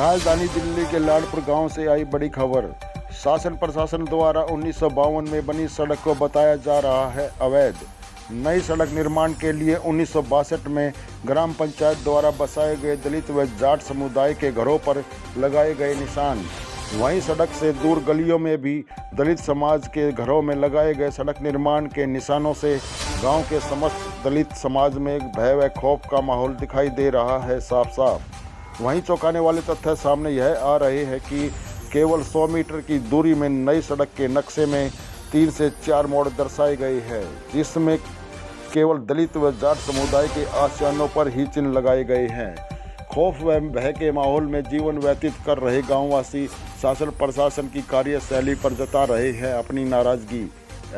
राजधानी दिल्ली के लाडपुर गांव से आई बड़ी खबर। शासन प्रशासन द्वारा 1952 में बनी सड़क को बताया जा रहा है अवैध। नई सड़क निर्माण के लिए 1962 में ग्राम पंचायत द्वारा बसाए गए दलित व जाट समुदाय के घरों पर लगाए गए निशान। वहीं सड़क से दूर गलियों में भी दलित समाज के घरों में लगाए गए सड़क निर्माण के निशानों से गांव के समस्त दलित समाज में भय व खौफ का माहौल दिखाई दे रहा है साफ साफ। वहीं चौंकाने वाले तथ्य सामने यह आ रहे हैं कि केवल 100 मीटर की दूरी में नई सड़क के नक्शे में 3 से 4 मोड़ दर्शाए गए हैं, जिसमें केवल दलित व जाट समुदाय के आशियानों पर ही चिन्ह लगाए गए हैं। खौफ व भय के माहौल में जीवन व्यतीत कर रहे गांववासी शासन प्रशासन की कार्यशैली पर जता रहे हैं अपनी नाराजगी।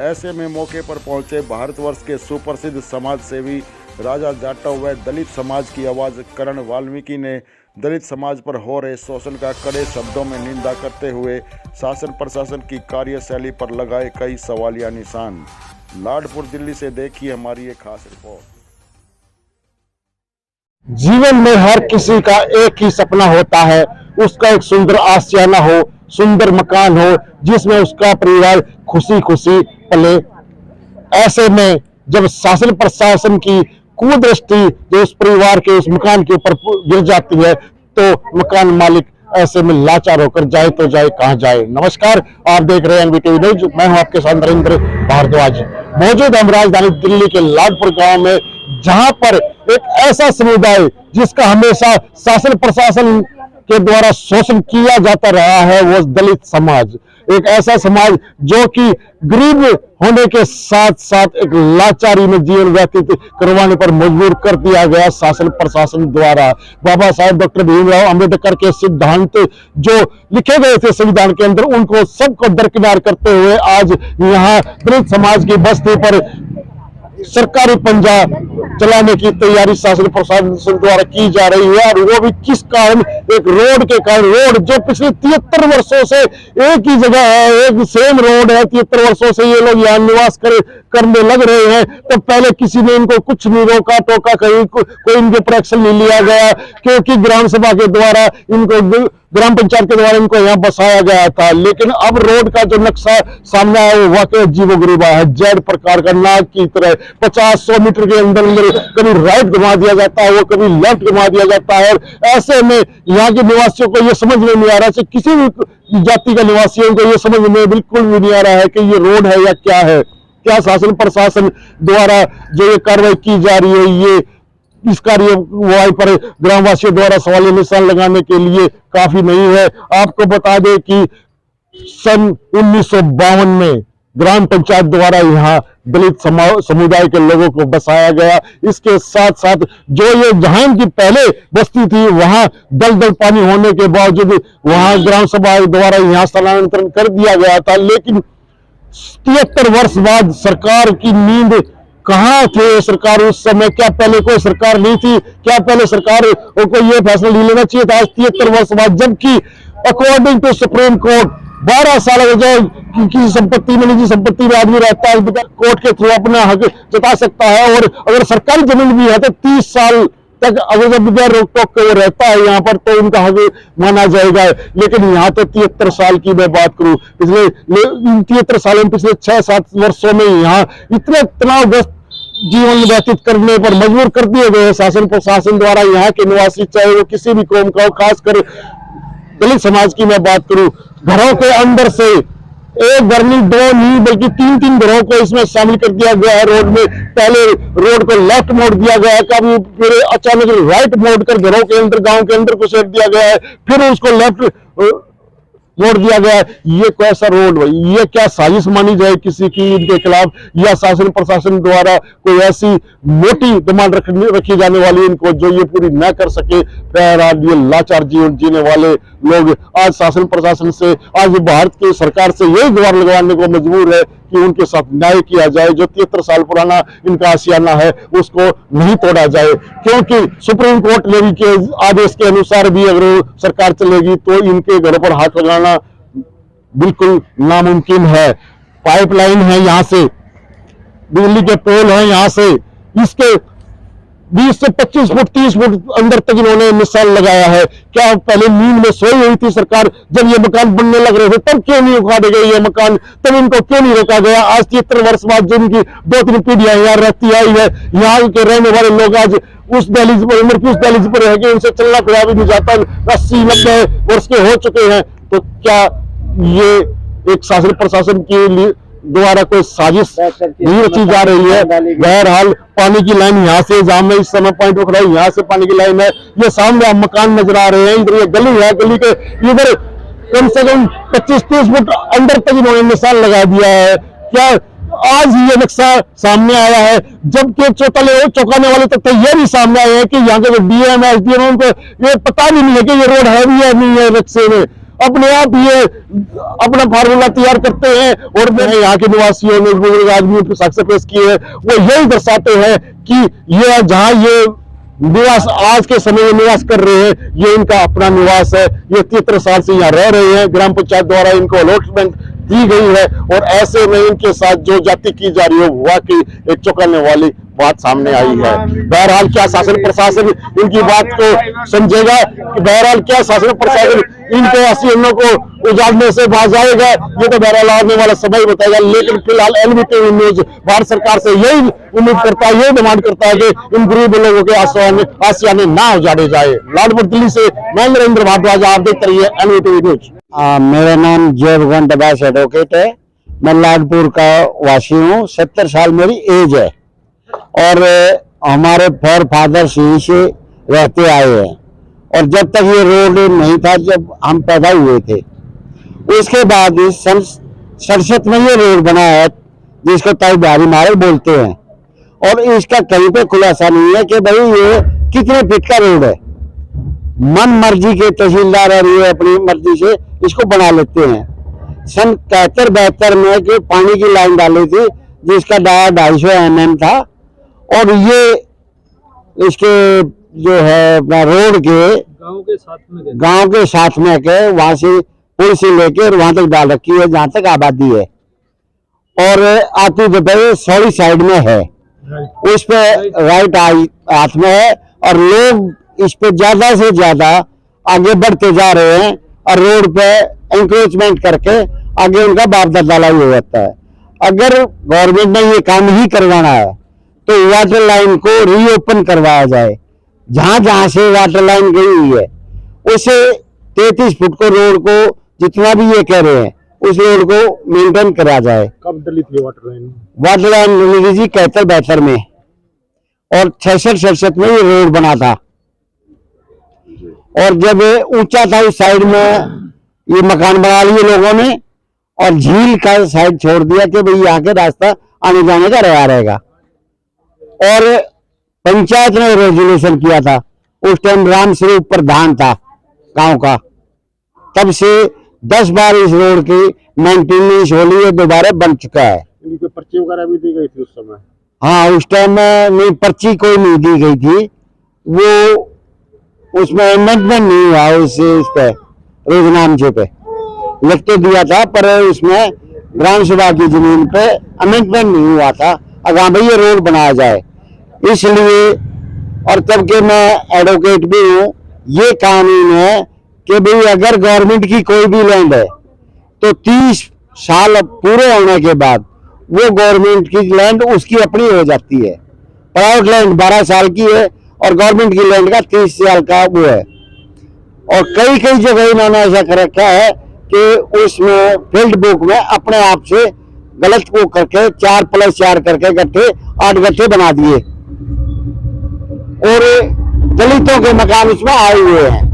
ऐसे में मौके पर पहुंचे भारतवर्ष के सुप्रसिद्ध समाज सेवी राजा जाटव व दलित समाज की आवाज़ करण वाल्मीकि ने दलित समाज पर हो रहे शोषण का कड़े शब्दों में निंदा करते हुए शासन प्रशासन की कार्यशैली पर लगाए कई सवालिया निशान। लाडपुर दिल्ली से देखिए हमारी ये खास रिपोर्ट। जीवन में हर किसी का एक ही सपना होता है, उसका एक सुंदर आशियाना हो, सुंदर मकान हो जिसमें उसका परिवार खुशी खुशी पले। ऐसे में जब शासन प्रशासन की कुदृष्टि जो उस परिवार के उस मकान के ऊपर गिर जाती है तो मकान मालिक ऐसे में लाचार होकर जाए तो जाए कहां जाए। नमस्कार, आप देख रहे हैं एनवीटीवी न्यूज। मैं हूं आपके साथ नरेंद्र भारद्वाज। मौजूद हम राजधानी दिल्ली के लाडपुर गांव में, जहां पर एक ऐसा समुदाय जिसका हमेशा शासन प्रशासन के द्वारा शोषण किया जाता रहा है, वो दलित समाज। एक ऐसा समाज जो कि गरीब होने के साथ साथ एक लाचारी में जीवन व्यतीत करवाने पर मजबूर कर दिया गया शासन प्रशासन द्वारा। बाबा साहेब डॉक्टर भीमराव अंबेडकर के सिद्धांत जो लिखे गए थे संविधान के अंदर, उनको सबको दरकिनार करते हुए आज यहाँ दलित समाज की बस्ती पर सरकारी पंजा चलाने की तैयारी शासन प्रशासन द्वारा की जा रही है। और वो भी किस कारण? एक रोड के कारण। रोड जो पिछले 73 वर्षों से एक ही जगह है, एक सेम रोड है, 73 वर्षों से ये लोग यहाँ निवास करने लग रहे हैं। तो पहले किसी ने इनको कुछ नहीं रोका टोका, कहीं कोई इनके ऊपर एक्शन नहीं लिया गया, क्योंकि ग्राम सभा के द्वारा इनको, ग्राम पंचायत के द्वारा इनको यहाँ बसाया गया था। लेकिन अब रोड का जो नक्शा सामने आया वो वाकई अजीबोगरीब है, जेड प्रकार का, नाग की तरह 50-100 मीटर के अंदर कभी राइट घुमा दिया जाता है, वो कभी लेफ्ट घुमा दिया जाता है। और ऐसे में यहाँ के निवासियों को ये समझ में नहीं आ रहा है, किसी भी जाति के निवासियों को ये समझ में बिल्कुल भी नहीं आ रहा है कि ये रोड है या क्या है। क्या शासन प्रशासन द्वारा जो ये कार्रवाई की जा रही है, ये इस कार्यवाही पर ग्रामवासियों द्वारा सवालिया निशान लगाने के लिए काफी नहीं है। आपको बता दें कि सन 1952 में ग्राम पंचायत द्वारा यहाँ दलित समुदाय के लोगों को बसाया गया। इसके साथ साथ जो ये जहां की पहले बस्ती थी, वहां दलदल पानी होने के बावजूद वहां ग्राम सभा द्वारा यहाँ स्थानांतरण कर दिया गया था। लेकिन 73 वर्ष बाद सरकार की नींद कहाँ थे सरकार उस समय? क्या पहले कोई सरकार नहीं थी? क्या पहले सरकार को यह फैसला नहीं लेना चाहिए था आज 73 वर्ष बाद? जबकि अकॉर्डिंग टू सुप्रीम कोर्ट 12 साल हो जाए किसी संपत्ति में, निजी संपत्ति में आदमी रहता है, कोर्ट के थ्रू अपना हक जता सकता है। और अगर सरकारी जमीन भी है तो 30 साल तक अगर जब बगैर रोक टोक के वो रहता है यहाँ पर तो उनका हक माना जाएगा। लेकिन यहाँ तो 73 साल की मैं बात करूं, पिछले 73 सालों में, पिछले 6-7 वर्षों में यहाँ इतने तनावग्रस्त जीवन व्यतीत करने पर मजबूर कर दिए गए शासन प्रशासन द्वारा। यहाँ के निवासी चाहे वो किसी भी कौम का हो, खासकर दलित समाज की मैं बात करूं, घरों के अंदर से एक घर नहीं, 2 नहीं, बल्कि 3-3 घरों को इसमें शामिल कर दिया गया है। रोड में पहले रोड को लेफ्ट मोड़ दिया गया है, कभी फिर अचानक राइट मोड़ कर घरों के अंदर, गांव के अंदर घुसेड़ दिया गया है, फिर उसको लेफ्ट मोड़ दिया गया है। ये कैसा रोड भाई? ये क्या साजिश मानी जाए किसी की इनके खिलाफ, या शासन प्रशासन द्वारा कोई ऐसी मोटी डिमांड रखी जाने वाली इनको जो ये पूरी न कर सके? बहरहाल ये लाचार जीवन जीने वाले लोग आज शासन प्रशासन से, आज भारत की सरकार से यही गुहार लगवाने को मजबूर है कि उनके साथ न्याय किया जाए। जो 73 साल पुराना इनका आशियाना है उसको नहीं तोड़ा जाए, क्योंकि सुप्रीम कोर्ट लेवी के आदेश के अनुसार भी अगर सरकार चलेगी तो इनके घरों पर हाथ लगाना बिल्कुल नामुमकिन है। पाइपलाइन है यहाँ से, बिजली के पोल है यहाँ से, इसके 20 से 25 फुट 30 फुट अंदर तक इन्होंने निशान लगाया है। क्या पहले नींद में सोई हुई थी सरकार जब ये मकान बनने लग रहे थे, तब क्यों नहीं उखाड़े गए ये मकान, तब इनको क्यों नहीं रोका गया? आज 73 वर्ष बाद जिनकी 2-3 पीढ़ियां यहाँ रहती आई है, यहाँ के रहने वाले लोग आज उस दहलीज पर, उम्र की उस दहलीज पर रह गए, उनसे चलना फिरा भी नहीं जाता, 80-90 वर्ष के हो चुके हैं। तो क्या ये एक शासन प्रशासन के लिए द्वारा कोई साजिश नहीं रची जा रही है? बहरहाल पानी की लाइन यहाँ से, जहां मैं इस समय पॉइंट रख रहा हूँ, यहाँ से पानी की लाइन है, ये सामने आप मकान नजर आ रहे हैं, इधर ये गली है, गली के इधर कम से कम 25-30 फुट अंदर तक इन्होंने निशान लगा दिया है। क्या आज ये नक्शा सामने आया है, जबकि चौंकाने वाले तक तो ये भी सामने आए हैं कि यहाँ के जो डीएम एसडीएम उनको ये पता भी नहीं है कि ये रोड है भी या नहीं है नक्शे में। अपने आप ये अपना फार्मूला तैयार करते हैं और मैंने यहाँ के निवासियों ने, बुजुर्ग आदमियों के साक्ष्य पेश किए हैं, वो यही दर्शाते हैं कि ये जहाँ ये निवास आज के समय में निवास कर रहे हैं, ये इनका अपना निवास है। ये 73 साल से यहाँ रह रहे हैं, ग्राम पंचायत द्वारा इनको अलॉटमेंट दी गई है और ऐसे में इनके साथ जो जाति की जा रही है वाकई एक चौंकाने वाली बात सामने आई है। बहरहाल क्या शासन प्रशासन इनकी बात को समझेगा? कि बहरहाल क्या शासन प्रशासन इनके हसीनों को उजाड़ने से बाज आएगा? ये तो बहरहाल आने वाला समय बताएगा। लेकिन फिलहाल एनवीटीवी न्यूज भारत सरकार से यही उम्मीद करता है, यही डिमांड करता है कि इन गरीब लोगों के आसियाने ना उजाड़े जाए। लाडपुर दिल्ली से मैं नरेंद्र भारद्वाज, आप देखते रहिए एनवीटीवी न्यूज। मेरा नाम जय भगवान दबास एडवोकेट है। मैं लाडपुर का वासी हूँ। 70 साल मेरी एज है और हमारे फोर फादर्स यहीं से रहते आए हैं और जब तक ये रोड नहीं था, जब हम पैदा हुए थे, उसके बाद सन 67 में ये रोड बना है जिसको ताई बिहारी मार्ग बोलते हैं और इसका कहीं पे खुलासा नहीं है कि भाई ये कितने फीट का रोड है। मन मर्जी के तहसीलदार और ये अपनी मर्जी से इसको बना लेते हैं। सन 71-72 में कि पानी की लाइन डाली थी जिसका 250 mm था और ये इसके जो है रोड के गांव के साथ में के वहां से पुल से लेकर वहां तक डाल रखी है जहां तक आबादी है और आती दोपहर सौड़ी साइड में है, उस पे राइट हाथ में है और लोग इस पे ज्यादा से ज्यादा आगे बढ़ते जा रहे हैं और रोड पे एंक्रोचमेंट करके आगे उनका बाप दादा ही हो जाता है। अगर गवर्नमेंट ने ये काम ही करवाना है तो वाटर लाइन को रीओपन करवाया जाए। जहां जहां से वाटर लाइन गई हुई है उसे 33 फुट को रोड को जितना भी ये कह रहे हैं उस रोड को मेंटेन करा जाए। कब डली थी वाटर लाइन? वाटर लाइन डली थी 71-72 में और 66-67 में ये रोड बना था और जब ऊंचा था उस साइड में ये मकान बना लिए लोगों ने और झील का साइड छोड़ दिया कि भाई यहाँ के रास्ता आने जाने का रहा रहेगा। और पंचायत ने रेजोल्यूशन किया था, उस टाइम राम स्वरूप प्रधान था गांव का, तब से 10 बार इस रोड की मेंटेनेंस हो ली है, दोबारा बन चुका है। इनकी पर्ची वगैरह भी दी गई थी उस समय? हाँ, उस टाइम में नहीं, पर्ची कोई नहीं दी गई थी, वो उसमें अमेंडमेंट नहीं हुआ। उस पे रोजनामचे पे लिख तो दिया था पर उसमें ग्राम सभा की जमीन पे अमेंडमेंट नहीं हुआ था। अब हाँ भाई ये रोड बनाया जाए, इसलिए और तब के मैं एडवोकेट भी हूँ, ये कानून है कि भाई अगर गवर्नमेंट की कोई भी लैंड है तो 30 साल पूरे होने के बाद वो गवर्नमेंट की लैंड उसकी अपनी हो जाती है। प्राइवेट लैंड 12 साल की है और गवर्नमेंट की लैंड का 30 साल का वो है। और कई कई जगह इन्होंने ऐसा कर रखा है कि उसमें फील्ड बुक में अपने आप से गलत को करके 4+4 करके गट्ठे 8 गट्ठे बना दिए और दलितों के मकान उसमें आए हुए हैं।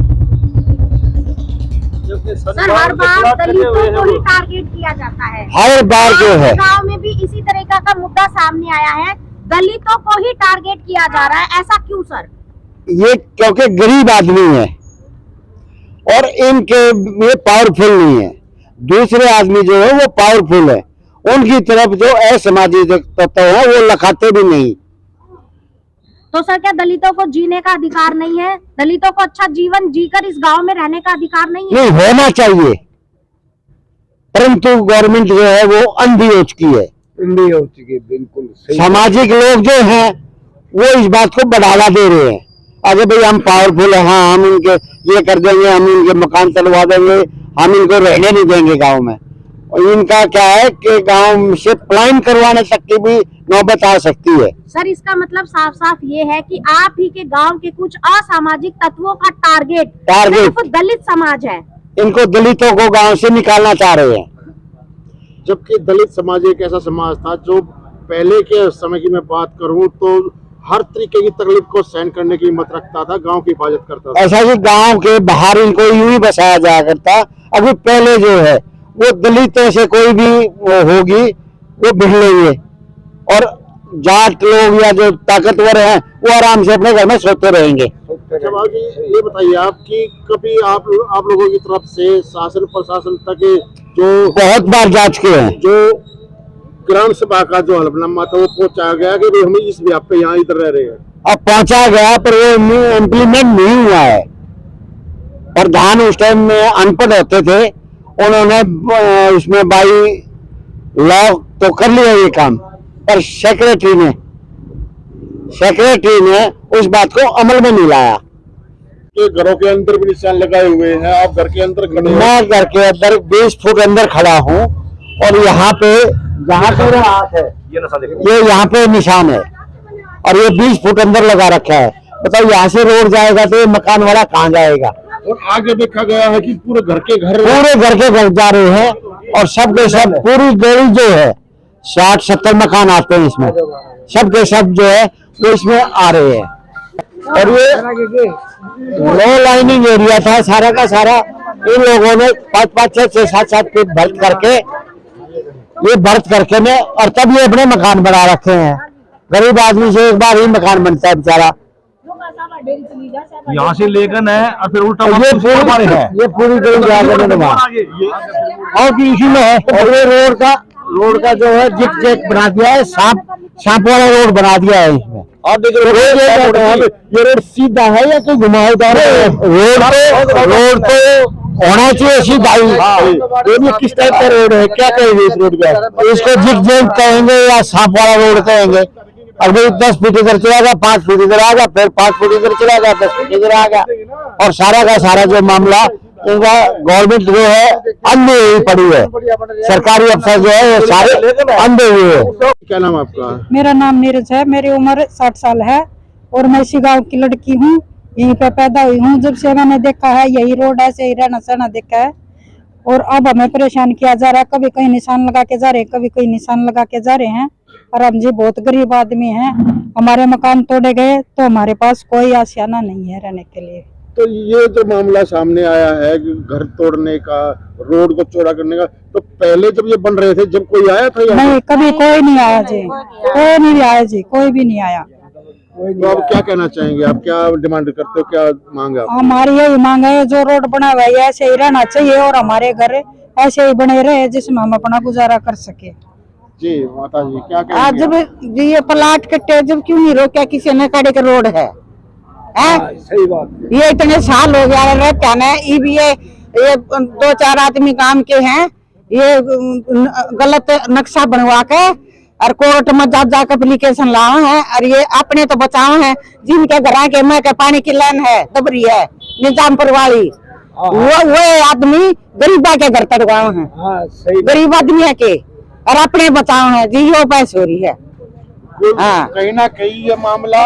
सर, हर बार दलितों को ही टारगेट किया जाता है, हर बार जो है गांव में भी इसी तरह का मुद्दा सामने आया है, दलितों को ही टारगेट किया जा रहा है, ऐसा क्यों सर? ये क्योंकि गरीब आदमी है और इनके ये पावरफुल नहीं है। दूसरे आदमी जो है वो पावरफुल है, उनकी तरफ जो असामाजिक तत्व है वो लखाते भी नहीं। तो सर क्या दलितों को जीने का अधिकार नहीं है? दलितों को अच्छा जीवन जीकर इस गांव में रहने का अधिकार नहीं है? नहीं, होना चाहिए, परंतु गवर्नमेंट जो है वो अंधी हो चुकी है। अंधी हो चुकी है, बिल्कुल सही। सामाजिक लोग जो हैं वो इस बात को बढ़ावा दे रहे हैं। अगर भाई हम पावरफुल है, हाँ हम इनके ये कर देंगे, हम इनके मकान तलवा देंगे, हम इनको रहने नहीं देंगे गांव में। और इनका क्या है कि गांव से पलायन करवाने तक की भी नौबत आ सकती है। सर इसका मतलब साफ साफ ये है कि आप ही के गांव के कुछ असामाजिक तत्वों का टारगेट सिर्फ दलित समाज है। इनको दलितों को गांव से निकालना चाह रहे हैं। जबकि दलित समाज एक ऐसा समाज था जो पहले के समय की मैं बात करूं तो हर तरीके की तकलीफ को सहन करने की हिम्मत रखता था, गांव की हिफाजत करता था। ऐसा कि गांव के बाहर इनको यूं ही बसाया जाया करता। अभी पहले जो है वो दलितों से कोई भी होगी वो भिड़ लेंगे, और जाट लोग या जो ताकतवर हैं वो आराम से अपने घर में सोते रहेंगे। जवाब जी ये बताइए आप कि कभी आप लोगों की तरफ से शासन प्रशासन तक जो बहुत बार जा चुके हैं, जो ग्राम सभा का जो हलफनामा था वो पहुंचाया गया कि हम इस व्याप पे यहाँ इधर रह रहे हैं? अब पहुंचा गया पर वो इम्प्लीमेंट नहीं हुआ है। प्रधान उस टाइम में अनपढ़ होते थे, उन्होंने उसमें बाई लॉ तो कर लिया ये काम, पर सेक्रेटरी ने उस बात को अमल में नहीं लाया। के घरों के अंदर भी निशान लगाए हुए हैं, आप घर के अंदर खड़े हैं। मैं घर के अंदर 20 फुट अंदर खड़ा हूँ, और यहाँ पे जहाँ पे मेरा हाथ है ये यहाँ पे निशान है, और ये 20 फुट अंदर लगा रखा है। बताओ यहाँ से रोड जाएगा तो ये मकान वाला कहाँ जाएगा? और आगे देखा गया है कि पूरे घर के घर जा रहे हैं, और सब के सब पूरी गली जो है 60-70 मकान आते हैं इसमें, सब के सब जो है वो इसमें आ रहे हैं। और ये लो लाइनिंग एरिया था सारा का सारा, इन लोगों ने 5-5, 6-6, 7-7 फीट भर्त करके ने, और तब ये अपने मकान बना रखे हैं। गरीब आदमी से एक बार ही मकान बनता है बेचारा। यहाँ से लेकर है और फिर उल्टा ये पूरी गली और इसी में है। और ये रोड का जो है जिक जैक बना दिया है, सांप वाला रोड बना दिया है इसमें। और देखिए ये रोड सीधा है या कोई घुमावदार है? रोड तो होना चाहिए सीधा ही। ये किस टाइप का रोड है, क्या कहेंगे इस रोड का? इसको जिग जैग कहेंगे या सांप वाला रोड कहेंगे। और भाई 10 फीट इधर चला गया, 5 फीट इधर आ गया, फिर 5 फीट इधर चला गया, 10 फीट इधर आ गया, और सारा का सारा जो मामला इनका गवर्नमेंट जो है अंधे हुई पड़ी है। सरकारी अफसर जो है वो सारे अंधे हुए हैं। क्या नाम आपका? मेरा नाम नीरज है, मेरी उम्र 60 साल है, और मैं इसी गाँव की लड़की हूँ, यहीं पे पैदा हुई हूँ। जब से मैंने देखा है यही रोड ऐसे ही रहना सहना देखा है, और अब हमें परेशान किया जा रहा है। कभी कहीं निशान लगा के जा रहे हैं, कभी कोई निशान लगा के जा रहे हैं। और हम जी बहुत गरीब आदमी हैं, हमारे मकान तोड़े गए तो हमारे पास कोई आशियाना नहीं है रहने के लिए। तो ये जो मामला सामने आया है कि घर तोड़ने का, रोड को चौड़ा करने का, तो पहले जब ये बन रहे थे जब कोई आया था यहाँ? नहीं, कभी कोई नहीं आया जी, कोई नहीं आया जी, कोई भी नहीं आया। तो आप क्या कहना चाहेंगे, आप क्या डिमांड करते हो, क्या मांग है? हमारी यही मांग है, जो रोड बना हुआ है ऐसे ही रहना चाहिए, और हमारे घर ऐसे ही बने रहे जिसमें हम अपना गुजारा कर सके। जी माता जी क्या कहेंगे? आज जब ये प्लाट कटे, जब क्यों नहीं रोका किसी ने? कड़े का रोड है, सही बात। ये इतने साल हो गया रहता है। ये 2-4 आदमी काम के हैं, ये गलत नक्शा बनवा के और कोर्ट में जा एप्लीकेशन लाओ है, और ये अपने तो बचाओ है, जिनके घर के मैं के पानी की लाइन है दबरी है निजामपुर वाली, वो आदमी गरीबा के घर तड़वाओ है, गरीब आदमी के, और अपने बचाओ है जी, यो पैसे हो रही है। हाँ। कहीं ना कहीं ये मामला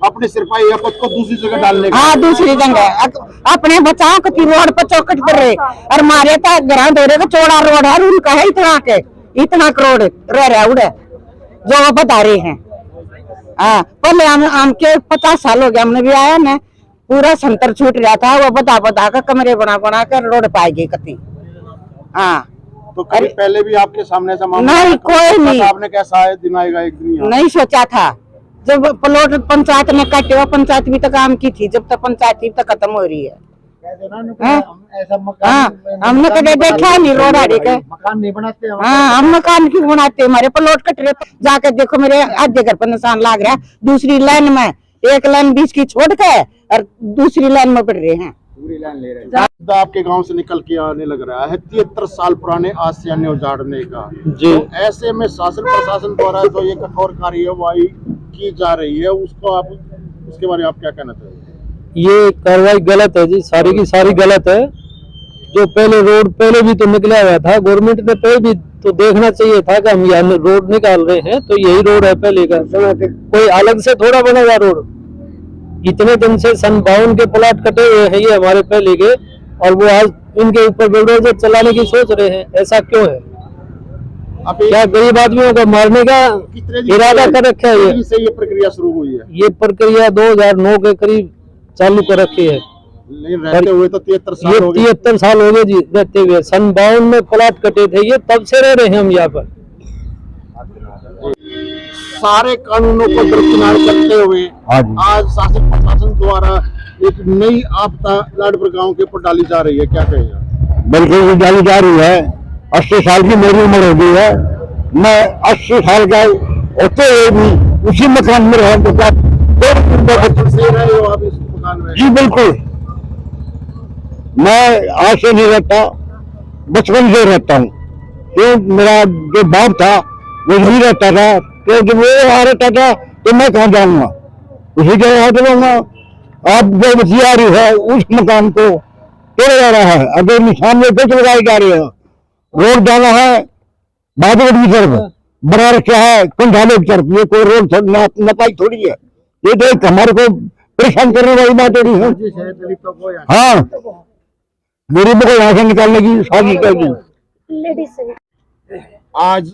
अपने सिरपाही आपस को दूसरी जगह डालने का। हाँ, दूसरी जगह अपने बचाओ कति रोड पर चौकट पर रहे, और मारे तो घर धोरे का चौड़ा रोड है, उनका है इतना करोड़ रह रहा उड़े जो वो बता रहे हैं। हाँ, पहले हमके 50 साल हो गया, हमने भी आया ना, पूरा संतर छूट रहा था, वो बता कर कमरे बना कर रोड पाएगी कति। हाँ, तो कभी पहले भी आपके सामने ऐसा मामला? नहीं, कोई नहीं। आपने कैसा है दिन आएगा एक दिन? नहीं सोचा था, जब प्लॉट पंचायत ने काटे, वो पंचायत भी तो काम की थी, जब तक पंचायत भी तो खत्म हो रही है। हाँ, हमने कभी देखा नहीं रोड आड़े का मकान नहीं बनाते। हाँ, हम मकान क्यों बनाते? हमारे प्लॉट कट रहे, जाके देखो मेरे आधे घर पर निशान लाग रहा है, दूसरी लाइन में, एक लाइन बीच की छोड़ के और दूसरी लाइन में पड़ रहे हैं। पूरी लाइन ले रहे हैं। आपके गांव से निकल के आने लग रहा है 73 साल पुराने आशियाने उजाड़ने का। जी। तो ऐसे में शासन प्रशासन द्वारा जो ये कठोर कार्यवाही की जा रही है उसको आप उसके बारे में आप क्या कहना चाहेंगे? ये कार्रवाई गलत है जी, सारी की सारी गलत है। जो पहले रोड पहले भी तो निकला हुआ था, गवर्नमेंट ने पहले भी तो देखना चाहिए था कि हम यहाँ रोड निकाल रहे हैं तो यही रोड है पहले का, कोई अलग से थोड़ा बनेगा रोड। इतने दिन से सन 52 के प्लाट कटे हुए हैं ये हमारे पहले के, और वो आज इनके ऊपर बुलडोजर चलाने की सोच रहे हैं। ऐसा क्यों है? क्या गरीब आदमियों को मारने का इरादा कर रखा है? ये प्रक्रिया शुरू हुई है? ये प्रक्रिया 2009 के करीब चालू कर रखी है। लेकिन रहते हुए तो 73 साल हो गए। 73 साल हो गए जी रहते हुए। सन 52 में प्लाट कटे थे ये, तब से रह रहे हैं हम यहाँ पर। सारे कानूनों को दरकिनार करते हुए आज शासन प्रशासन द्वारा एक नई आपदा लाडपुर गांव के ऊपर डाली जा रही है, क्या कहेगा? बिल्कुल डाली जा रही है। 80 साल की मेरी उम्र हो गई है, मैं 80 साल का होते हुए भी उसी मकान में रहा। से रहे हो आप इस मकान में? जी बिल्कुल, मैं आज से नहीं रहता, बचपन से रहता हूँ। क्यों, मेरा जो बाप था वो यही रहता था, तो जब वो आ रहता था तो मैं कहाँ जाऊंगा, उसी जगह हाथ रहूंगा। आप जो बचिया रही है उस मकान को तोड़ा जा रहा है, अगर निशान में कुछ लगाए जा रहे हैं। रोड जाना है बादल की तरफ, बना रखा है कुंडाले की तरफ, ये कोई रोड नपाई थोड़ी है, ये तो एक हमारे को परेशान करने वाली बात हो रही है। हाँ, गरीबों को यहाँ से निकालने की साजिश करेगी। आज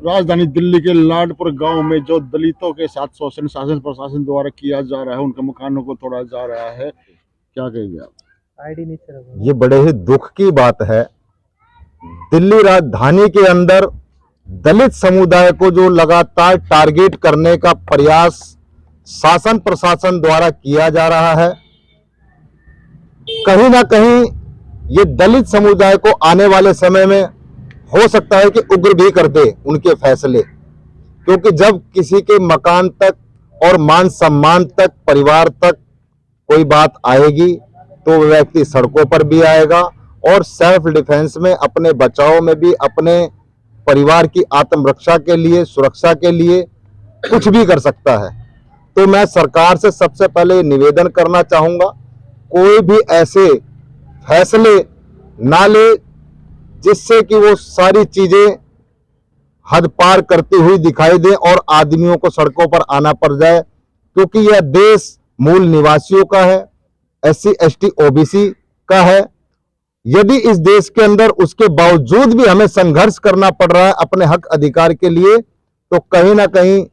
राजधानी दिल्ली के लाडपुर गांव में जो दलितों के साथ शोषण शासन प्रशासन द्वारा किया जा रहा है, उनके मकानों को तोड़ा जा रहा है, क्या कहेंगे आप? ये बड़े ही दुख की बात है। दिल्ली राजधानी के अंदर दलित समुदाय को जो लगातार टारगेट करने का प्रयास शासन प्रशासन द्वारा किया जा रहा है, कहीं ना कहीं ये दलित समुदाय को आने वाले समय में हो सकता है कि उग्र भी कर दे उनके फैसले। क्योंकि जब किसी के मकान तक और मान सम्मान तक, परिवार तक कोई बात आएगी तो वह व्यक्ति सड़कों पर भी आएगा और सेल्फ डिफेंस में, अपने बचाव में भी, अपने परिवार की आत्मरक्षा के लिए, सुरक्षा के लिए कुछ भी कर सकता है। तो मैं सरकार से सबसे पहले निवेदन करना चाहूंगा, कोई भी ऐसे फैसले ना ले जिससे कि वो सारी चीजें हद पार करती हुई दिखाई दे और आदमियों को सड़कों पर आना पड़ जाए। क्योंकि यह देश मूल निवासियों का है, SC ST OBC का है। यदि इस देश के अंदर उसके बावजूद भी हमें संघर्ष करना पड़ रहा है अपने हक अधिकार के लिए, तो कहीं ना कहीं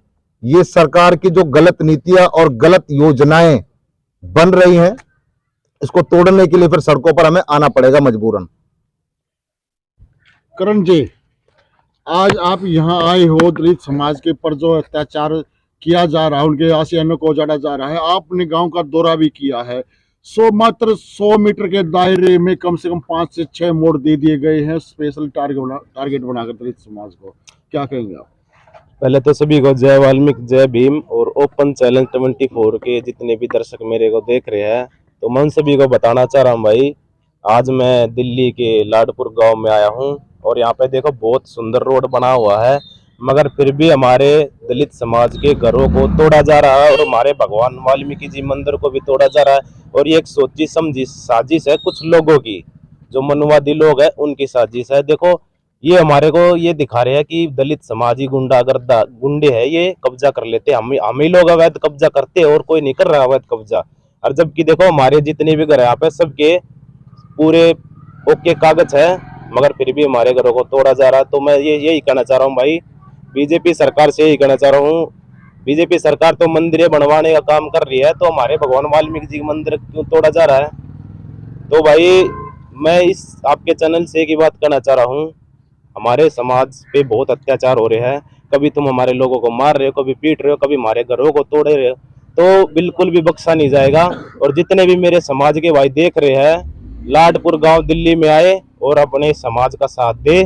ये सरकार की जो गलत नीतियां और गलत योजनाएं बन रही हैं, इसको तोड़ने के लिए फिर सड़कों पर हमें आना पड़ेगा मजबूरन। करण जी, आज आप यहाँ आए हो, दलित समाज के पर जो अत्याचार किया जा रहा है, उनके आशियानों को उजाड़ा जा रहा है, आपने गांव का दौरा भी किया है। मात्र 100 मीटर के दायरे में कम से कम 5 से 6 मोड़ दे दिए गए हैं स्पेशल टारगेट बनाकर दलित समाज को, क्या कहेंगे आप? पहले तो सभी को जय वाल्मीकि, जय भीम। और ओपन चैलेंज 24 के जितने भी दर्शक मेरे को देख रहे हैं, तो मैं सभी को बताना चाह रहा हूँ भाई, आज मैं दिल्ली के लाडपुर गांव में आया हूँ और यहाँ पे देखो बहुत सुंदर रोड बना हुआ है, मगर फिर भी हमारे दलित समाज के घरों को तोड़ा जा रहा है और हमारे भगवान वाल्मीकि जी मंदिर को भी तोड़ा जा रहा है। और ये एक सोची समझी साजिश है कुछ लोगों की, जो मनुवादी लोग हैं उनकी साजिश है। देखो ये हमारे को ये दिखा रहे हैं कि दलित समाजी गुंडागर्दा गुंडे है, ये कब्जा कर लेते, हम ही लोग अवैध कब्जा करते और कोई नहीं कर रहा अवैध कब्जा। और जबकि देखो हमारे जितने भी घर यहाँ पे सबके पूरे ओके कागज है, मगर फिर भी हमारे घरों को तोड़ा जा रहा है। तो मैं यही कहना चाह रहा हूँ भाई, बीजेपी सरकार से यही कहना चाह रहा हूँ, बीजेपी सरकार तो मंदिर बनवाने का काम कर रही है, तो हमारे भगवान वाल्मीकि जी मंदिर क्यों तोड़ा जा रहा है? तो भाई मैं इस आपके चैनल से एक ही बात कहना चाह रहा हूँ, हमारे समाज पे बहुत अत्याचार हो रहे हैं। कभी तुम हमारे लोगों को मार रहे हो, कभी पीट रहे हो, कभी हमारे घरों को तोड़ रहे हो, तो बिल्कुल भी बख्शा नहीं जाएगा। और जितने भी मेरे समाज के भाई देख रहे हैं, लाडपुर गांव दिल्ली में आए और अपने समाज का साथ दे,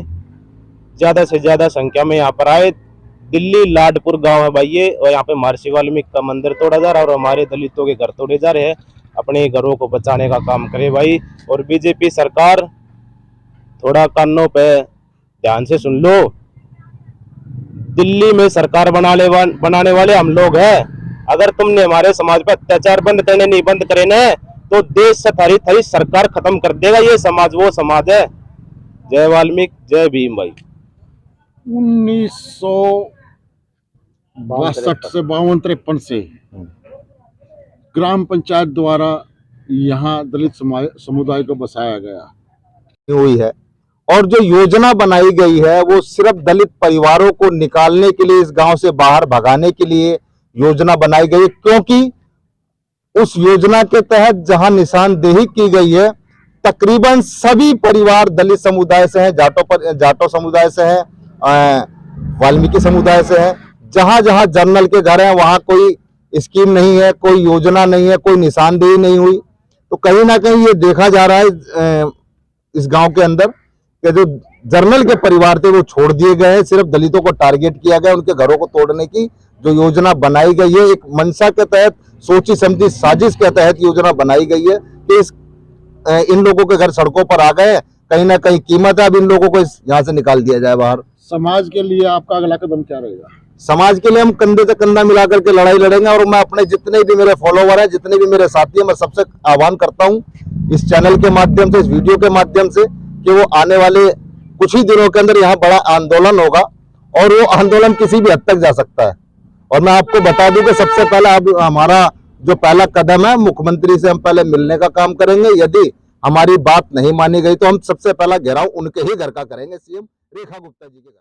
ज्यादा से ज्यादा संख्या में यहाँ पर आए। दिल्ली लाडपुर गांव है भाई ये, और यहाँ पे महर्षि वाल्मीकि का मंदिर तोड़ा जा रहा है और हमारे दलितों के घर तोड़े जा रहे हैं। अपने घरों को बचाने का काम करे भाई। और बीजेपी सरकार थोड़ा कानों पे ध्यान से सुन लो, दिल्ली में सरकार बनाने वाले हम लोग हैं। अगर तुमने हमारे समाज पर अत्याचार नहीं बंद करे ना, तो देश से थारी सरकार खत्म कर देगा। ये समाज वो समाज है। जय वाल्मीकि, जय भीम भाई। 1962 से 52-53 से ग्राम पंचायत द्वारा यहाँ दलित समुदाय को बसाया गया हुई है, और जो योजना बनाई गई है वो सिर्फ दलित परिवारों को निकालने के लिए, इस गांव से बाहर भगाने के लिए योजना बनाई गई है। क्योंकि उस योजना के तहत जहां निशानदेही की गई है, तकरीबन सभी परिवार दलित समुदाय से हैं, जाटो समुदाय से हैं, वाल्मीकि समुदाय से हैं। जहां जहां जर्नल के घर हैं वहां कोई स्कीम नहीं है, कोई योजना नहीं है, कोई निशानदेही नहीं हुई। तो कहीं ना कहीं ये देखा जा रहा है इस गांव के अंदर कि जो जर्नल के परिवार थे वो छोड़ दिए गए हैं। सिर्फ दलितों को टारगेट किया गया, उनके घरों को तोड़ने की जो योजना बनाई गई है, एक मंशा के तहत, सोची समझी साजिश के तहत योजना बनाई गई है कि इन लोगों के घर सड़कों पर आ गए, कहीं ना कहीं कीमत है, अब इन लोगों को यहाँ से निकाल दिया जाए बाहर। समाज के लिए आपका अगला कदम क्या रहेगा? समाज के लिए हम कंधे से कंधा मिलाकर के लड़ाई लड़ेंगे। और मैं अपने जितने भी मेरे फॉलोवर हैं, जितने भी मेरे साथी हैं, मैं सबसे आह्वान करता हूं इस चैनल के माध्यम से, इस वीडियो के माध्यम से, कि वो आने वाले कुछ ही दिनों के अंदर यहाँ बड़ा आंदोलन होगा और वो आंदोलन किसी भी हद तक जा सकता है। और मैं आपको बता दूं कि सबसे पहला अब हमारा जो पहला कदम है, मुख्यमंत्री से हम पहले मिलने का काम करेंगे। यदि हमारी बात नहीं मानी गई तो हम सबसे पहला घेराव उनके ही घर का करेंगे, सीएम रेखा गुप्ता जी के घर।